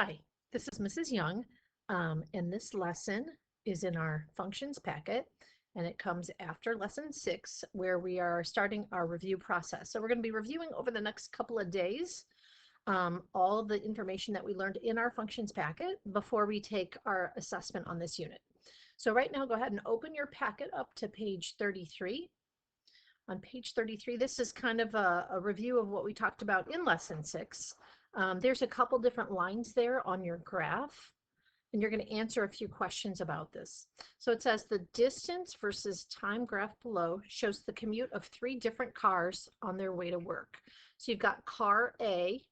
Hi, this is Mrs. Young, and this lesson is in our functions packet, and it comes after lesson 6, where we are starting our review process. So we're going to be reviewing over the next couple of days all the information that we learned in our functions packet before we take our assessment on this unit. So right now, go ahead and open your packet up to page 33. On page 33, this is kind of a review of what we talked about in lesson 6. There's a couple different lines there on your graph, and you're going to answer a few questions about this. So it says the distance versus time graph below shows the commute of 3 different cars on their way to work. So you've got car A,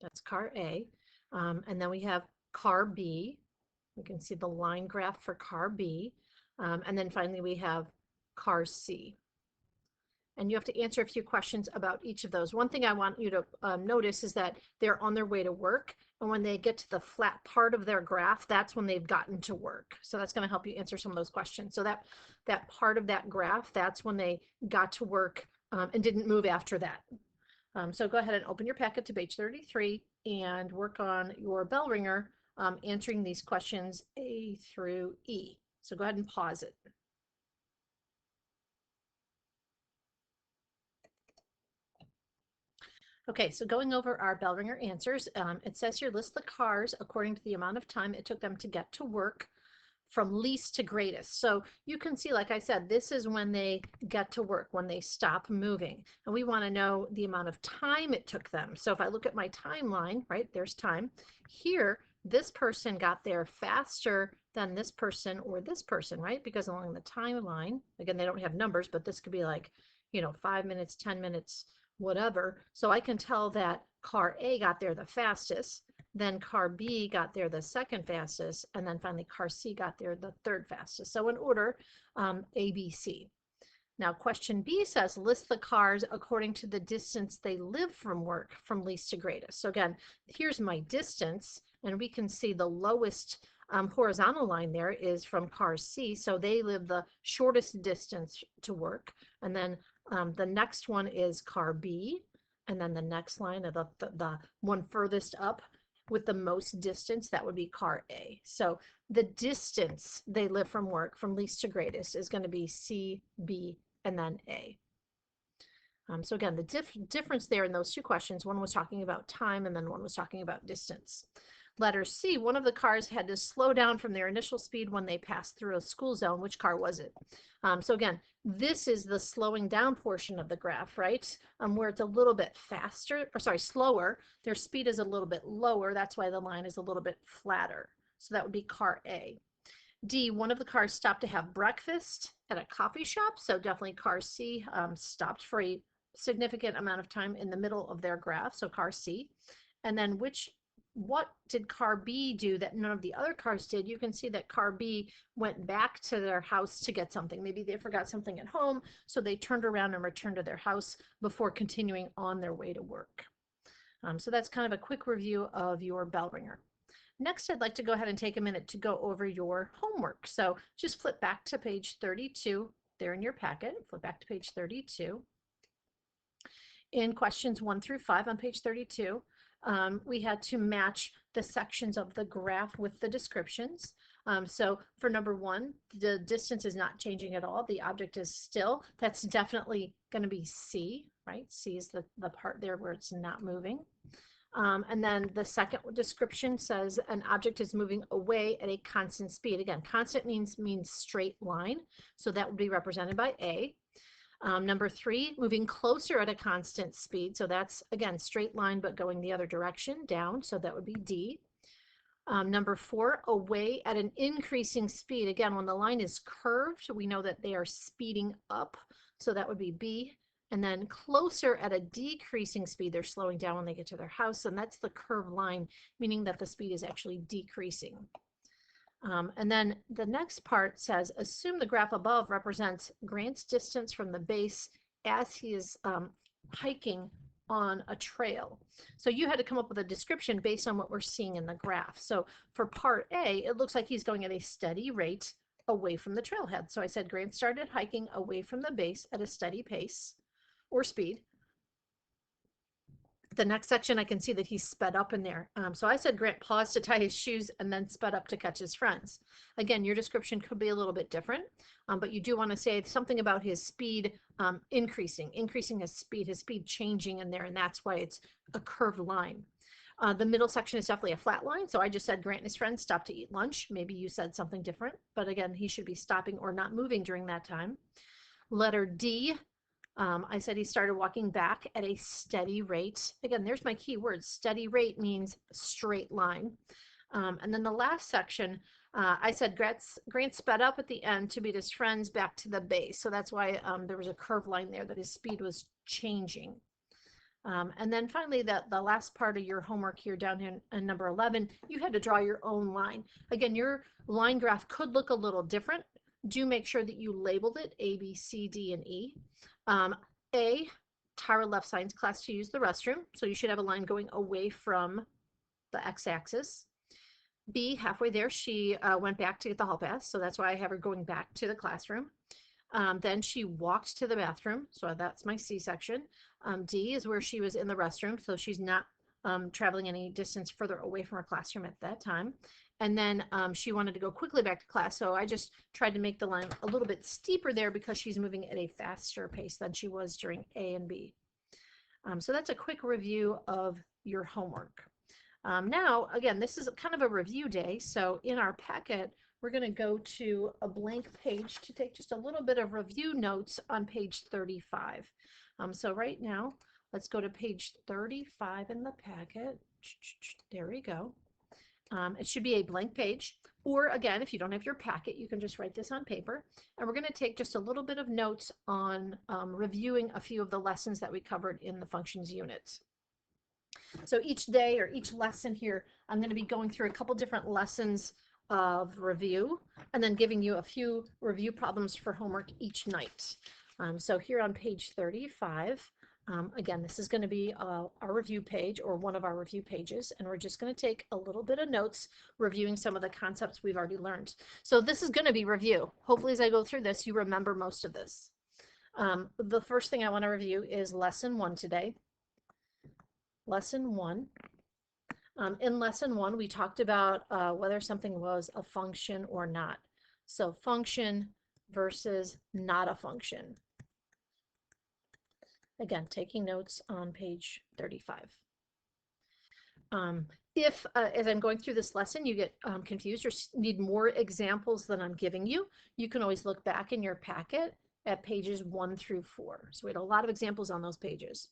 that's car A, and then we have car B. You can see the line graph for car B, and then finally we have car C. And you have to answer a few questions about each of those. One thing I want you to notice is that they're on their way to work, and when they get to the flat part of their graph, that's when they've gotten to work. So that's going to help you answer some of those questions. So that part of that graph, that's when they got to work and didn't move after that. So go ahead and open your packet to page 33 and work on your bell ringer answering these questions A through E. So go ahead and pause it. Okay, so going over our bell ringer answers, it says here list the cars according to the amount of time it took them to get to work from least to greatest. So you can see, like I said, this is when they get to work, when they stop moving. And we want to know the amount of time it took them. So if I look at my timeline, right, there's time. Here, this person got there faster than this person or this person, right? Because along the timeline, again, they don't have numbers, but this could be like, 5 minutes, 10 minutes, whatever. So I can tell that car A got there the fastest, then car B got there the second fastest, and then finally car C got there the third fastest. So in order, A, B, C. Now question B says list the cars according to the distance they live from work from least to greatest. So again, here's my distance, and we can see the lowest horizontal line there is from car C. So they live the shortest distance to work. And then the next one is car B, and then the next line of the one furthest up with the most distance, that would be car A. So the distance they live from work from least to greatest is going to be C, B, and then A. So again, the difference there in those two questions, one was talking about time and then one was talking about distance. Letter C, one of the cars had to slow down from their initial speed when they passed through a school zone. Which car was it? So again, this is the slowing down portion of the graph, right? Where it's a little bit faster, or sorry, slower. Their speed is a little bit lower. That's why the line is a little bit flatter. So that would be car A. D, one of the cars stopped to have breakfast at a coffee shop. So definitely car C stopped for a significant amount of time in the middle of their graph. So car C. And then what did car B do that none of the other cars did? You can see that car B went back to their house to get something. Maybe they forgot something at home, so they turned around and returned to their house before continuing on their way to work. So that's kind of a quick review of your bell ringer. Next, I'd like to go ahead and take a minute to go over your homework. So just flip back to page 32 there in your packet. Flip back to page 32. In questions 1 through 5 on page 32, we had to match the sections of the graph with the descriptions. So for number 1, the distance is not changing at all. The object is still. That's definitely going to be C, right? C is the part there where it's not moving. And then the second description says an object is moving away at a constant speed. Again, constant means straight line. So that would be represented by A. Number 3, moving closer at a constant speed. So that's, again, straight line, but going the other direction, down. So that would be D. Number 4, away at an increasing speed. Again, when the line is curved, we know that they are speeding up. So that would be B. And then closer at a decreasing speed, they're slowing down when they get to their house. And that's the curved line, meaning that the speed is actually decreasing. And then the next part says, assume the graph above represents Grant's distance from the base as he is hiking on a trail. So you had to come up with a description based on what we're seeing in the graph. So for part A, it looks like he's going at a steady rate away from the trailhead. So I said Grant started hiking away from the base at a steady pace or speed. The next section, I can see that he sped up in there. So I said Grant paused to tie his shoes and then sped up to catch his friends. Again, your description could be a little bit different, but you do want to say something about his speed increasing his speed changing in there, and that's why it's a curved line. The middle section is definitely a flat line, so I just said Grant and his friends stopped to eat lunch. Maybe you said something different, but again, he should be stopping or not moving during that time. Letter D, I said he started walking back at a steady rate. Again, there's my key word. Steady rate means straight line. And then the last section, I said Grant sped up at the end to beat his friends back to the base. So that's why there was a curved line there, that his speed was changing. And then finally, the last part of your homework here down here in number 11, you had to draw your own line. Again, your line graph could look a little different. Do make sure that you labeled it A, B, C, D, and E. A, Tara left science class to use the restroom, so you should have a line going away from the x-axis. B, halfway there, she went back to get the hall pass, so that's why I have her going back to the classroom. Then she walked to the bathroom, so that's my C section. D is where she was in the restroom, so she's not traveling any distance further away from her classroom at that time. And then she wanted to go quickly back to class, so I just tried to make the line a little bit steeper there because she's moving at a faster pace than she was during A and B. So that's a quick review of your homework. Now, again, this is kind of a review day, so in our packet, we're going to go to a blank page to take just a little bit of review notes on page 35. So right now, let's go to page 35 in the packet. There we go. It should be a blank page, or again, if you don't have your packet, you can just write this on paper. And we're going to take just a little bit of notes on reviewing a few of the lessons that we covered in the functions units. So each day or each lesson here, I'm going to be going through a couple different lessons of review and then giving you a few review problems for homework each night. So here on page 35, again, this is going to be our review page, or one of our review pages, and we're just going to take a little bit of notes reviewing some of the concepts we've already learned. So this is going to be review. Hopefully as I go through this, you remember most of this. The first thing I want to review is lesson 1 today. Lesson 1. In lesson 1, we talked about whether something was a function or not. So function versus not a function. Again, taking notes on page 35. If, as I'm going through this lesson, you get confused or need more examples than I'm giving you, you can always look back in your packet at pages 1 through 4. So we had a lot of examples on those pages.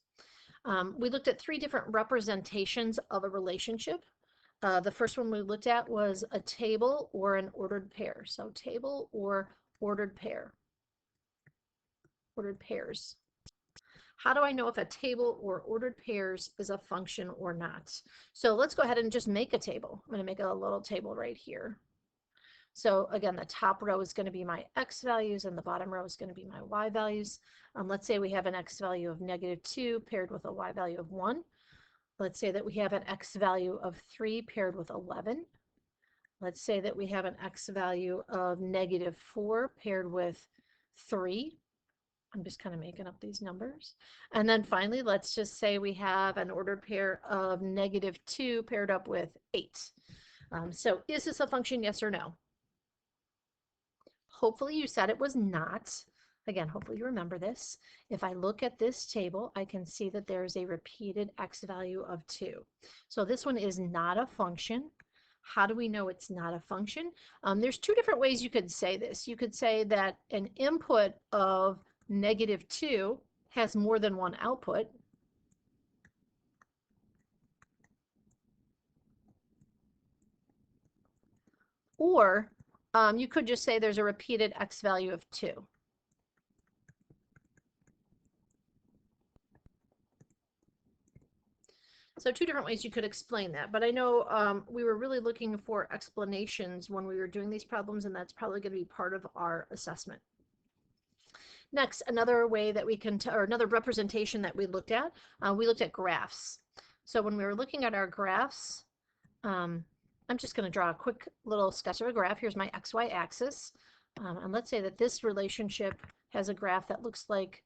We looked at 3 different representations of a relationship. The first one we looked at was a table or an ordered pair. So table or ordered pair. Ordered pairs. How do I know if a table or ordered pairs is a function or not? So let's go ahead and just make a table. I'm going to make a little table right here. So again, the top row is going to be my x values and the bottom row is going to be my y values. Let's say we have an x value of -2 paired with a y value of 1. Let's say that we have an x value of 3 paired with 11. Let's say that we have an x value of -4 paired with 3. I'm just kind of making up these numbers. And then finally, let's just say we have an ordered pair of -2 paired up with 8. So is this a function, yes or no? Hopefully you said it was not. Again, hopefully you remember this. If I look at this table, I can see that there's a repeated x value of 2. So this one is not a function. How do we know it's not a function? There's 2 different ways you could say this. You could say that an input of -2 has more than one output. Or you could just say there's a repeated x value of 2. So 2 different ways you could explain that, but I know we were really looking for explanations when we were doing these problems, and that's probably going to be part of our assessment. Next, another way that we can, or another representation that we looked at graphs. So when we were looking at our graphs, I'm just going to draw a quick little sketch of a graph. Here's my XY axis. And let's say that this relationship has a graph that looks like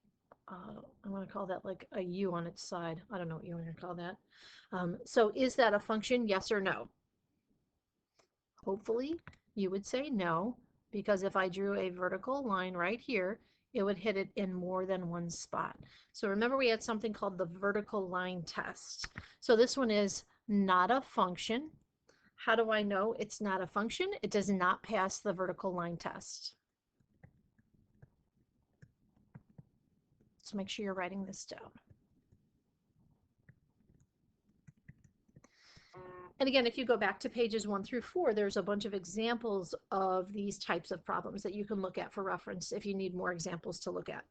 I'm going to call that like a U on its side. I don't know what you want to call that. So is that a function, yes or no? Hopefully you would say no, because if I drew a vertical line right here, it would hit it in more than one spot. So remember we had something called the vertical line test. So this one is not a function. How do I know it's not a function? It does not pass the vertical line test. So make sure you're writing this down. And again, if you go back to pages 1 through 4, there's a bunch of examples of these types of problems that you can look at for reference if you need more examples to look at.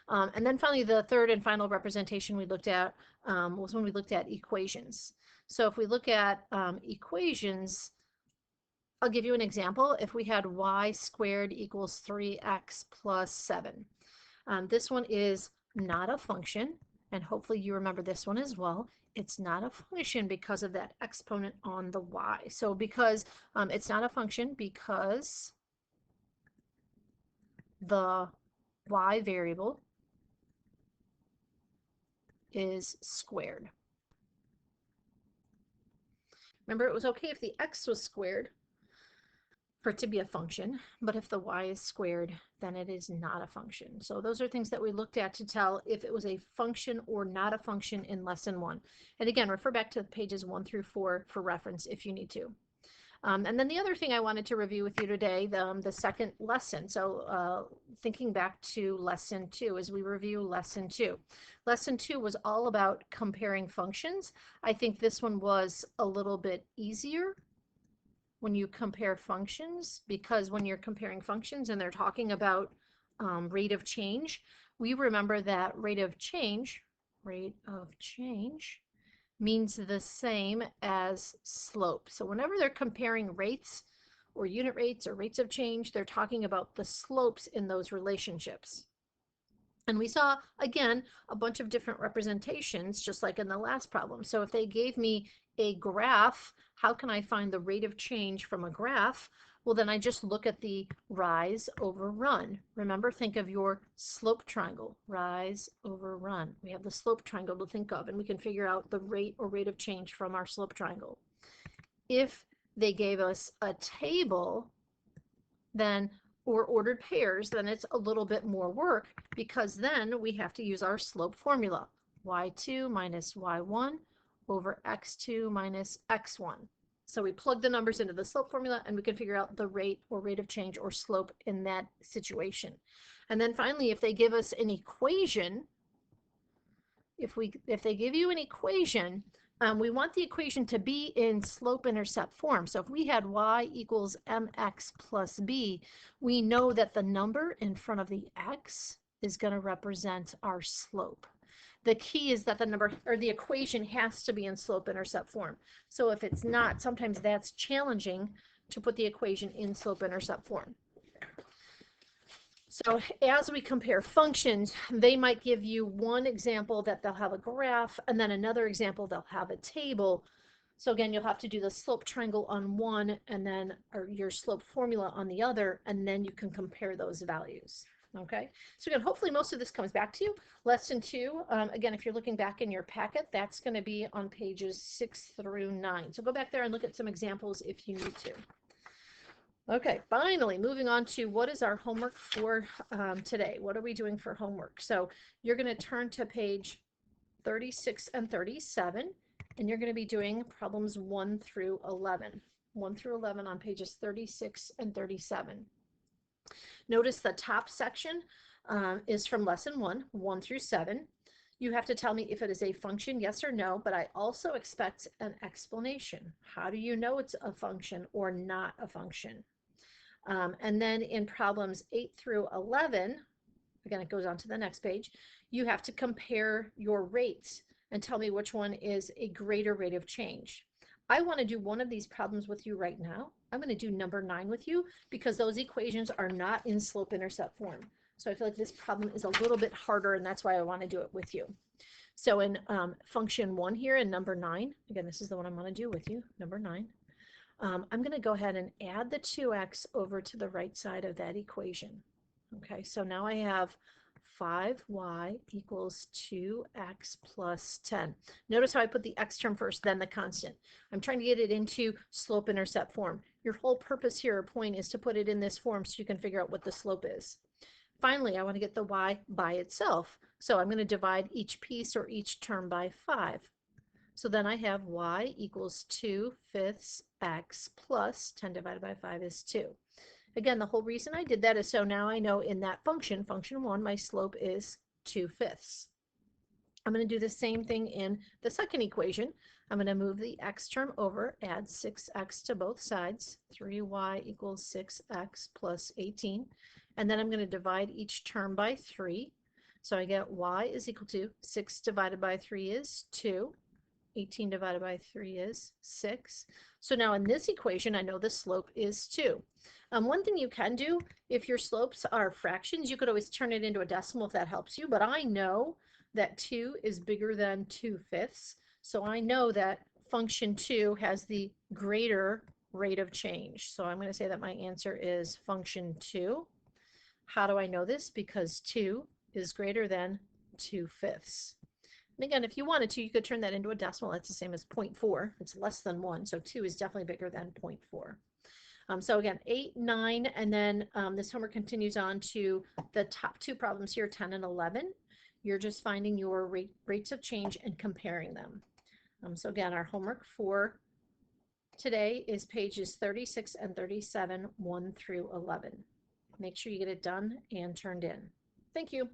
And then finally, the third and final representation we looked at was when we looked at equations. So if we look at equations, I'll give you an example. If we had y squared equals 3x plus 7. This one is not a function, and hopefully you remember this one as well. It's not a function because of that exponent on the y. So because it's not a function because the y variable is squared. Remember, it was okay if the x was squared for it to be a function, but if the y is squared, then it is not a function. So those are things that we looked at to tell if it was a function or not a function in lesson 1. And again, refer back to pages 1 through 4 for reference if you need to. And then the other thing I wanted to review with you today, the second lesson. So thinking back to lesson 2 as we review lesson 2. Lesson 2 was all about comparing functions. I think this one was a little bit easier when you compare functions, because when you're comparing functions and they're talking about rate of change, we remember that rate of change means the same as slope. So whenever they're comparing rates or unit rates or rates of change, they're talking about the slopes in those relationships. And we saw, again, a bunch of different representations, just like in the last problem. So if they gave me a graph, how can I find the rate of change from a graph? Well, then I just look at the rise over run. Remember, think of your slope triangle, rise over run. We have the slope triangle to think of, and we can figure out the rate or rate of change from our slope triangle. If they gave us a table, then or ordered pairs, then it's a little bit more work, because then we have to use our slope formula, y2 minus y1 over x2 minus x1. So we plug the numbers into the slope formula and we can figure out the rate or rate of change or slope in that situation. And then finally, if they give us an equation, if they give you an equation, we want the equation to be in slope-intercept form. So if we had y equals mx plus b, we know that the number in front of the x is going to represent our slope. The key is that the number or the equation has to be in slope-intercept form. So if it's not, sometimes that's challenging to put the equation in slope-intercept form. So as we compare functions, they might give you one example that they'll have a graph, and then another example they'll have a table. So again, you'll have to do the slope triangle on one and then your slope formula on the other, and then you can compare those values. Okay, so again, hopefully most of this comes back to you. Lesson 2, again, if you're looking back in your packet, that's going to be on pages 6 through 9. So go back there and look at some examples if you need to. Okay, finally, moving on to what is our homework for today? What are we doing for homework? So you're going to turn to page 36 and 37, and you're going to be doing problems 1 through 11. 1 through 11 on pages 36 and 37. Notice the top section is from lesson 1, 1 through 7. You have to tell me if it is a function, yes or no, but I also expect an explanation. How do you know it's a function or not a function? And then in problems 8 through 11, again, it goes on to the next page, you have to compare your rates and tell me which one is a greater rate of change. I want to do one of these problems with you right now. I'm going to do number 9 with you because those equations are not in slope-intercept form. So I feel like this problem is a little bit harder, and that's why I want to do it with you. So in function 1 here in number 9, again, this is the one I'm going to do with you, number 9. I'm going to go ahead and add the 2x over to the right side of that equation. Okay, so now I have 5y equals 2x plus 10. Notice how I put the x term first, then the constant. I'm trying to get it into slope-intercept form. Your whole purpose here or point is to put it in this form so you can figure out what the slope is. Finally, I want to get the y by itself. So I'm going to divide each piece or each term by 5. So then I have y equals 2/5 x plus 10 divided by 5 is 2. Again, the whole reason I did that is so now I know in that function, function 1, my slope is 2/5. I'm going to do the same thing in the second equation. I'm going to move the x term over, add 6x to both sides, 3y equals 6x plus 18. And then I'm going to divide each term by 3. So I get y is equal to 6 divided by 3 is 2. 18 divided by 3 is 6. So now in this equation, I know the slope is 2. One thing you can do, if your slopes are fractions, you could always turn it into a decimal if that helps you. But I know that 2 is bigger than 2/5. So I know that function 2 has the greater rate of change. So I'm going to say that my answer is function 2. How do I know this? Because 2 is greater than 2/5. And again, if you wanted to, you could turn that into a decimal. That's the same as 0.4. It's less than 1, so 2 is definitely bigger than 0.4. So again, 8, 9, and then this homework continues on to the top two problems here, 10 and 11. You're just finding your rates of change and comparing them. So again, our homework for today is pages 36 and 37, 1 through 11. Make sure you get it done and turned in. Thank you.